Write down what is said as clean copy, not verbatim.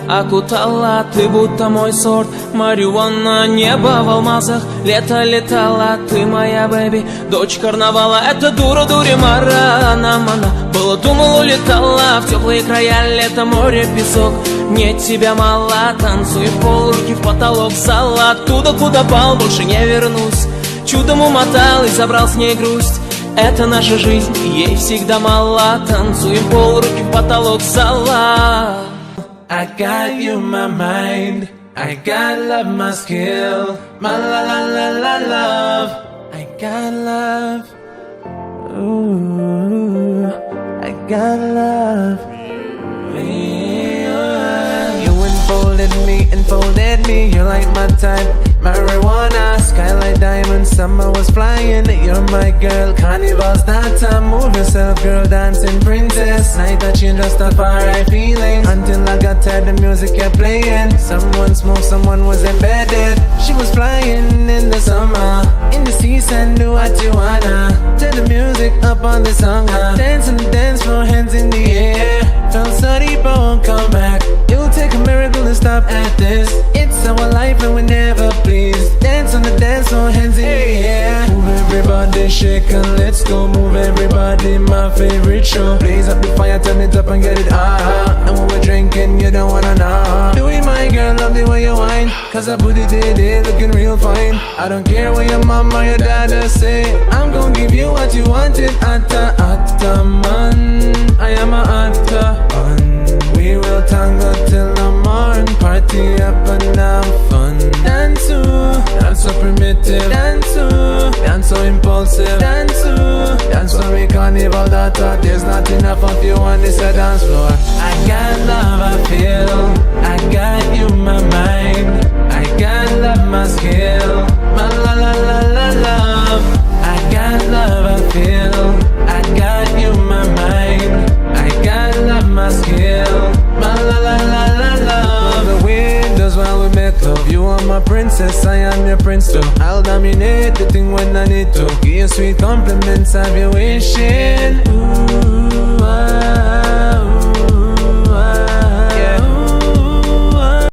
окутала. Ты будто мой сорт марихуана, небо в алмазах, лето летала. Ты моя бэби, дочь карнавала. Это дура дури Марана, мана. Было, думал, улетала в теплые края, лето, море, песок. Мне тебя мало, танцуем пол, руки в потолок зала. Оттуда, куда пал, больше не вернусь. Чудом умотал и забрал с ней грусть. Это наша жизнь, ей всегда мало. Танцуем пол, руки в потолок зала. I got you my mind, I got love my skill, my la la la la love. I got love, ooh, I got love. You enfolded me, you're like my type. Marijuana, skylight diamonds, summer was flying. You're my girl, carnival's that time. Move yourself, girl, dancing princess. Night that you just a far feeling. Until I got tired, the music kept playing. Someone smoked, someone was embedded. She was flying in the summer, in the season, do what you wanna. Turn the music up on the song, dance on the dance floor, hands in the air. Felt so deep, I won't come back. It'll take a miracle to stop at this. It's our life and we never please. Dance on the dance floor, hands in the air. Move everybody, shake and let's go. Move everybody, my favorite show. Blaze up the fire, turn it up and get it hot. And when we're drinking, you don't wanna know. Do it, my girl, love the way you whine. Cause I put it in, looking real fine. I don't care what your mama or your dad say. I'm gonna give you what you wanted. Atta man, I am a atta man. We will tango till the morn. Party up and have fun. Dance to, dance so primitive. Dance to, dance so impulsive. Dance to, dance so we carnival data. There's not enough of you on this dance floor. I got love, I feel. I got you, my mind. I got love, my skill. My la la la la love. I got love, I feel. I got you, my mind. I got love, my skill. My la la la la love. The windows while we make love. You are my princess, I am your prince too. I'll dominate the thing when I need to. Give you sweet compliments, have you wishing. Ooh,